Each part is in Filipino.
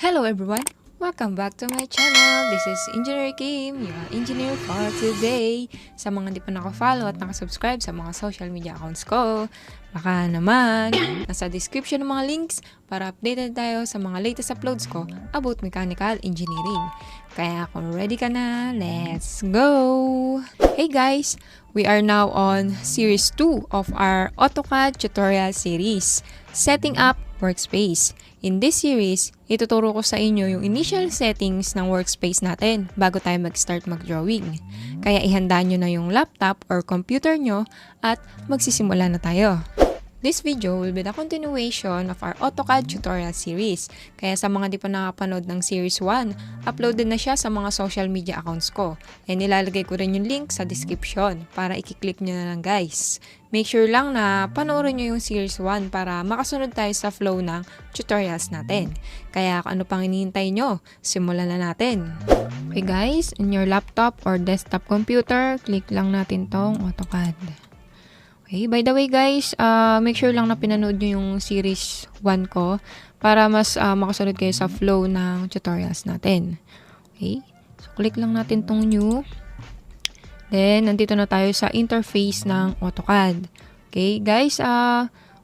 Hello everyone! Welcome back to my channel. This is Engineer Kim, your engineer for today. Sa mga hindi pa naka-follow at naka-subscribe sa mga social media accounts ko, baka naman nasa description ng mga links para updated tayo sa mga latest uploads ko about mechanical engineering. Kaya kung ready ka na, let's go! Hey guys! We are now on Series 2 of our AutoCAD tutorial series, Setting Up Workspace. In this series, ituturo ko sa inyo yung initial settings ng workspace natin bago tayo mag-start mag-drawing. Kaya ihanda nyo na yung laptop or computer nyo at magsisimula na tayo. This video will be the continuation of our AutoCAD tutorial series. Kaya sa mga di pa nakapanood ng Series 1, uploaded na siya sa mga social media accounts ko. And nilalagay ko rin yung link sa description para i-click nyo na lang guys. Make sure lang na panoorin nyo yung Series 1 para makasunod tayo sa flow ng tutorials natin. Kaya ano pang hinihintay nyo, simulan na natin. Okay guys, in your laptop or desktop computer, click lang natin tong AutoCAD. Okay, by the way guys, make sure lang na pinanood nyo yung series 1 ko para mas makasunod kayo sa flow ng tutorials natin. Okay, so click lang natin tong new. Then, nandito na tayo sa interface ng AutoCAD. Okay guys,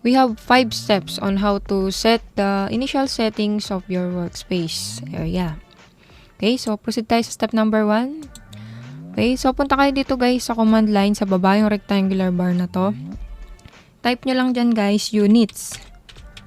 we have 5 steps on how to set the initial settings of your workspace area. Okay, so proceed tayo sa step number 1. Okay, so punta kayo dito guys sa command line sa baba yung rectangular bar na to. Type nyo lang dyan guys, units.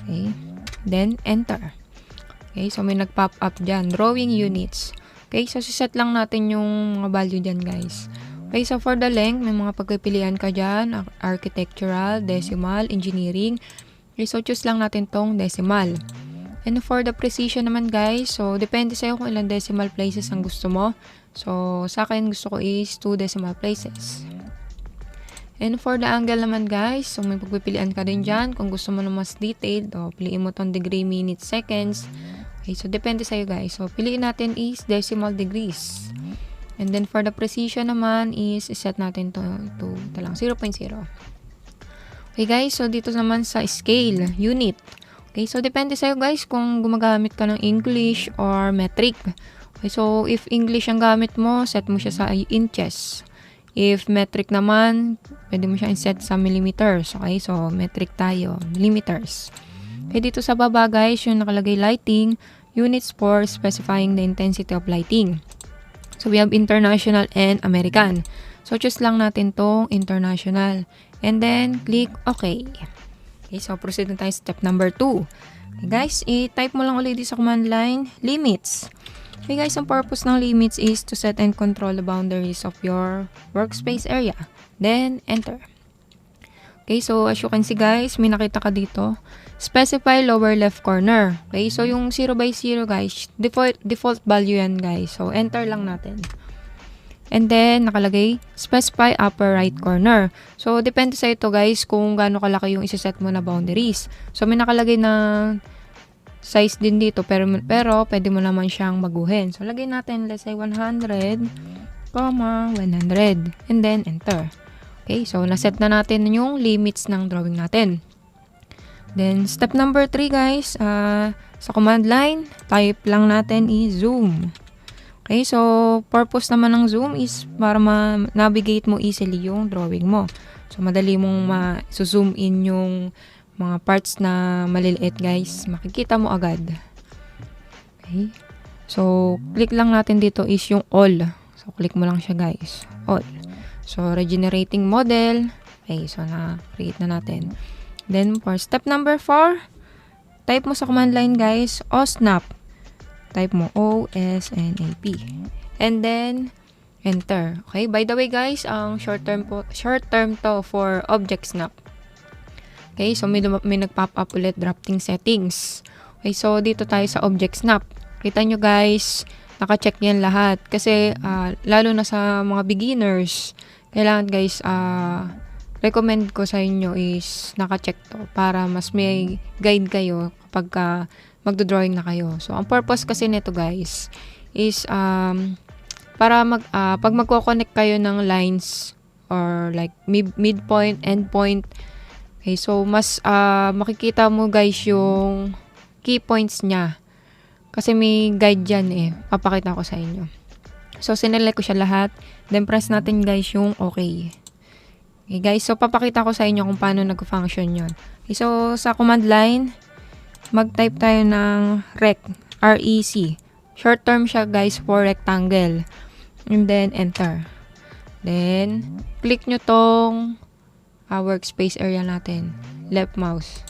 Okay, then enter. Okay, so may nag-pop up dyan, drawing units. Okay, so siset lang natin yung mga value dyan guys. Okay, so for the length, may mga pagpipilian ka dyan, architectural, decimal, engineering. Okay, so choose lang natin tong decimal. And for the precision naman guys, so depende sa'yo kung ilang decimal places ang gusto mo. So, sa akin gusto ko is 2 decimal places. And for the angle naman guys, so may pagpipilian ka din dyan. Kung gusto mo na mas detailed, o piliin mo tong degree, minutes, seconds. Okay, so depende sa'yo guys. So, piliin natin is decimal degrees. And then for the precision naman is set natin to lang 0.0. Okay guys, so dito naman sa scale, unit. Okay, so depende sa'yo guys kung gumagamit ka ng English or metric. Okay, so if English ang gamit mo, set mo siya sa inches. If metric naman, pwede mo siya set sa millimeters. Okay, so metric tayo, millimeters. Okay, dito sa baba guys, yung nakalagay lighting, units for specifying the intensity of lighting. So we have international and American. So choose lang natin tong international. And then click OK. Okay, so proceed na tayo sa step number 2. Okay guys, i-type mo lang ulit sa command line, limits. Okay guys, ang purpose ng limits is to set and control the boundaries of your workspace area. Then, enter. Okay, so as you can see guys, may nakita ka dito. Specify lower left corner. Okay, so yung 0/0 guys, default value yan guys. So, enter lang natin. And then, nakalagay, specify upper right corner. So, depende sa ito guys kung gaano kalaki yung isa-set mo na boundaries. So, may nakalagay na size din dito, pero pwede mo naman siyang baguhin. So, lagay natin, let's say 100, 100. And then, enter. Okay, so, naset na natin yung limits ng drawing natin. Then, step number 3 guys, sa command line, type lang natin i-zoom. Okay, so purpose naman ng zoom is para ma-navigate mo easily yung drawing mo. So madali mong ma-zoom in yung mga parts na maliliit guys. Makikita mo agad. Okay. So click lang natin dito is yung all. So click mo lang siya guys. All. So regenerating model. Okay, so na-create na natin. Then for step number 4, type mo sa command line guys, OSNAP. Type mo OSNAP. And then, enter. Okay, by the way guys, ang short term to for object snap. Okay, so may nag-pop up ulit drafting settings. Okay, so dito tayo sa object snap. Kita nyo guys, naka-check yan lahat. Kasi, lalo na sa mga beginners, kailangan guys, recommend ko sa inyo is naka-check to para mas may guide kayo kapag magdo-drawing na kayo. So, ang purpose kasi nito guys is para pag magko-connect kayo ng lines or like midpoint, endpoint. Okay, so mas makikita mo guys yung key points niya Kasi may guide dyan eh. Papakita ko sa inyo. So, sinelect ko siya lahat. Then, press natin guys yung okay. Okay guys, so papakita ko sa inyo kung paano nag-function yun. Okay, so, sa command line, mag-type tayo ng rec, R-E-C. Short term siya guys for rectangle. And then, enter. Then, click nyo tong workspace area natin. Left mouse.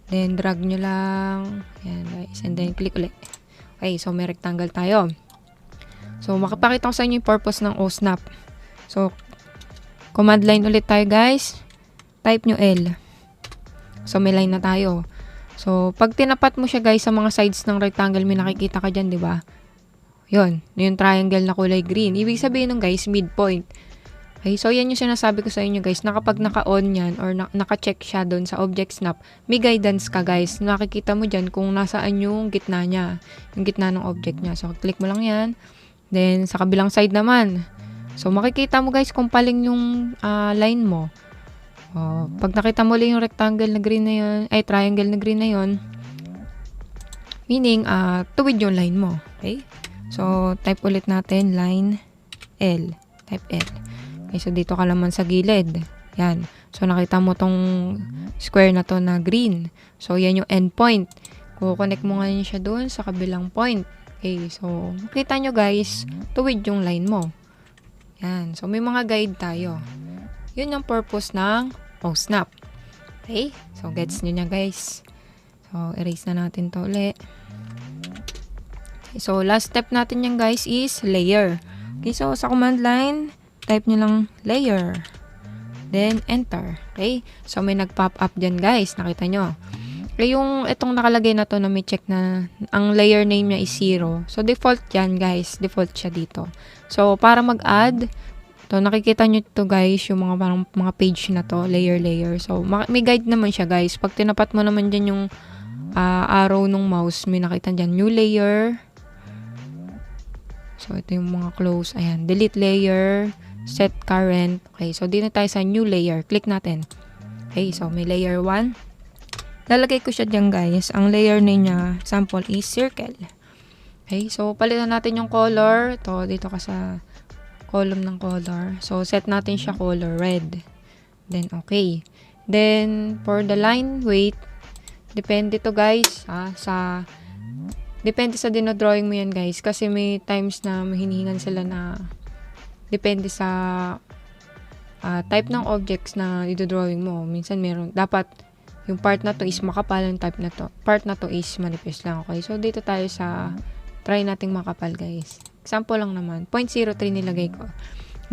Then, drag nyo lang. Yan guys. And then, click ulit. Okay, so may rectangle tayo. So, makapakita ko sa inyo yung purpose ng OSNAP. So, command line ulit tayo guys. Type nyo L. So, may line na tayo. So, pag tinapat mo siya guys sa mga sides ng rectangle, may nakikita ka dyan, di ba? Yun, yung triangle na kulay green. Ibig sabihin nung guys, midpoint. Okay, so yan yung sinasabi ko sa inyo guys, na kapag naka-on yan or naka-check siya doon sa object snap, may guidance ka guys. Nakikita mo dyan kung nasaan yung gitna niya, yung gitna ng object niya. So, click mo lang yan. Then, sa kabilang side naman. So, makikita mo guys kung paling yung line mo. Pag nakita mo lang yung rectangle na green na yun, ay triangle na green na yun, meaning, tuwid yung line mo. Okay? So, type ulit natin, line L. Type L. Okay, so dito ka naman sa gilid. Yan. So, nakita mo tong square na to na green. So, yan yung end point. Kukonect mo ngayon siya doon sa kabilang point. Okay, so, makita nyo guys, tuwid yung line mo. Yan. So, may mga guide tayo. Yun yung purpose ng OSNAP. Okay? So, gets nyo niya guys. So, erase na natin to ulit. Okay, so, last step natin yan guys is layer. Okay, so, sa command line, type nyo lang layer. Then, enter. Okay? So, may nag-pop up dyan guys. Nakita nyo. Okay, yung itong nakalagay na to na may check na ang layer name niya is 0. So, default yan guys. Default siya dito. So, para mag-add, to nakikita nyo to guys, yung mga parang mga page na to, layer. So, may guide naman siya guys. Pag tinapat mo naman dyan yung arrow ng mouse, may nakita dyan, new layer. So, ito yung mga close. Ayan, delete layer. Set current. Okay, so dito tayo sa new layer. Click natin. Okay, so may layer 1. Lalagay ko siya dyan guys. Ang layer niya, example is circle. Okay, so palitan natin yung color. Ito, dito ka sa column ng color. So set natin siya color red. Then okay. Then for the line weight, depende to guys depende sa dinodrawing mo yan guys. Kasi may times na hinihingan sila na depende sa type ng objects na idodrawing mo. Minsan meron, dapat yung part na to is makapal, yung type na to. Part na to is manipis lang. Okay, so dito tayo sa try nating makapal guys. Example lang naman. 0.03 nilagay ko.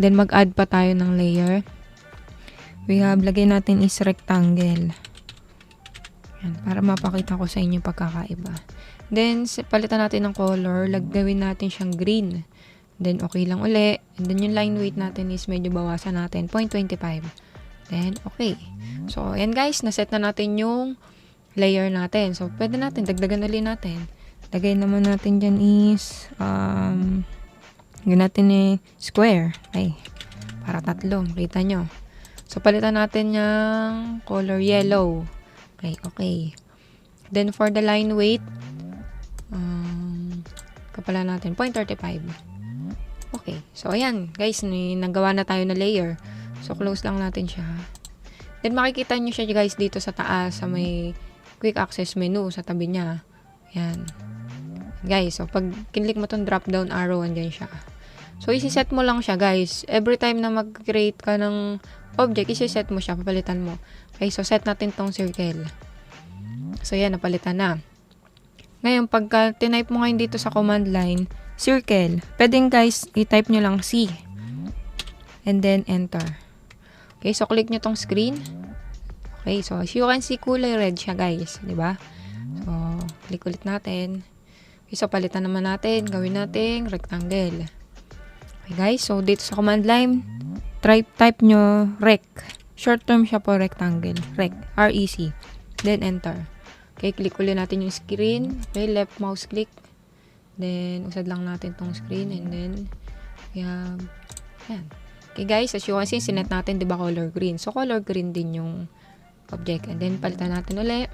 Then mag-add pa tayo ng layer. We have, lagay natin is rectangle. Yan, para mapakita ko sa inyo pagkakaiba. Then, palitan natin ng color. Gawin natin siyang green. Then, okay lang uli. And then, yung line weight natin is medyo bawasan natin. 0.25. Then, okay. So, ayan guys. Naset na natin yung layer natin. So, pwede natin. Dagdagan ulit natin. Lagay naman natin dyan is lagyan natin square. Okay. Para tatlo. Kita nyo. So, palitan natin yung color yellow. Okay, okay. Then, for the line weight, kapalan natin 0.35. Okay. So, ayan. Guys, nagawa na tayo na layer. So, close lang natin siya. Then, makikita nyo siya guys dito sa taas sa may quick access menu sa tabi niya. Ayan. Guys, so, pag kinlik mo tong drop down arrow, andyan siya. So, isi-set mo lang siya guys. Every time na mag-create ka ng object, isi-set mo siya. Papalitan mo. Okay, so, set natin tong circle. So, yan. Napalitan na. Ngayon, pagka tinype mo ngayon dito sa command line, circle. Pwedeng guys, i-type nyo lang C. And then, enter. Okay, so click nyo tong screen. Okay, so as you can see, kulay red siya guys. Diba? So, click ulit natin. Okay, so palitan naman natin. Gawin natin rectangle. Okay guys, so dito sa command line, type nyo rec. Short term siya po rectangle. Rec. R-E-C. Then, enter. Okay, click ulit natin yung screen. Okay, left mouse click. Then, usad lang natin tong screen. And then, yan. Okay guys, as you can see, sinet natin, diba, color green. So, color green din yung object. And then, palitan natin ulit.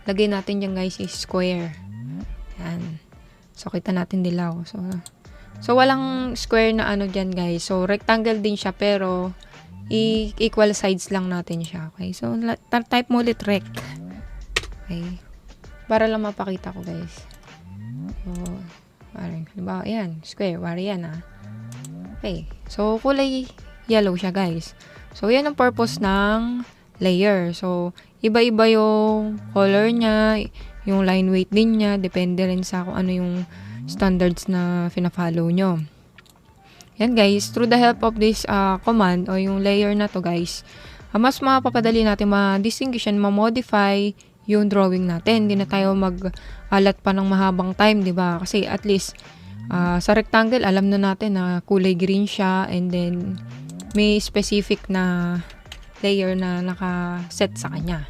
Lagay natin yung guys is square. Yan. So, kita natin dilaw. So walang square na ano dyan, guys. So, rectangle din siya, pero equal sides lang natin siya. Okay? So, type mo ulit rect. Okay? Para lang mapakita ko, guys. So, halimbawa, yan. Square. Wari yan, Okay. So, kulay yellow siya, guys. So, yan ang purpose ng layer. So, iba-iba yung color niya, yung line weight din niya. Depende rin sa kung ano yung standards na fina-follow nyo. Yan, guys. Through the help of this command o yung layer na to, guys, mas mapapadali natin ma-distinguish and ma-modify yung drawing natin. Hindi na tayo mag-alat pa ng mahabang time, di ba? Kasi at least sa rectangle, alam na natin na kulay green siya, and then may specific na layer na nakaset sa kanya.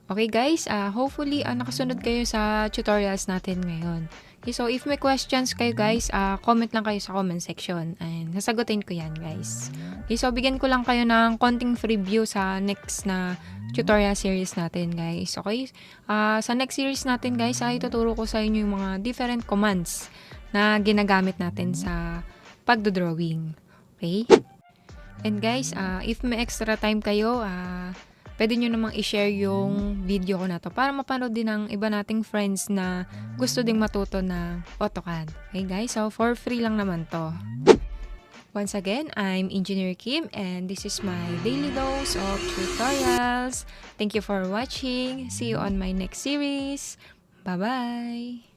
Okay, guys, hopefully nakasunod kayo sa tutorials natin ngayon. Okay, so if may questions kayo, guys, comment lang kayo sa comment section and sasagutin ko yan, guys. Okay, so bigyan ko lang kayo ng konting preview sa next na tutorial series natin, guys. Okay, sa next series natin, guys, ituturo ko sa inyo yung mga different commands na ginagamit natin sa pagdodrawing. Okay? And guys, if may extra time kayo, pwede nyo namang i-share yung video ko na to para mapanood din ng iba nating friends na gusto ding matuto ng AutoCAD. Okay guys, so for free lang naman to. Once again, I'm Engineer Kim and this is my daily dose of tutorials. Thank you for watching. See you on my next series. Bye-bye!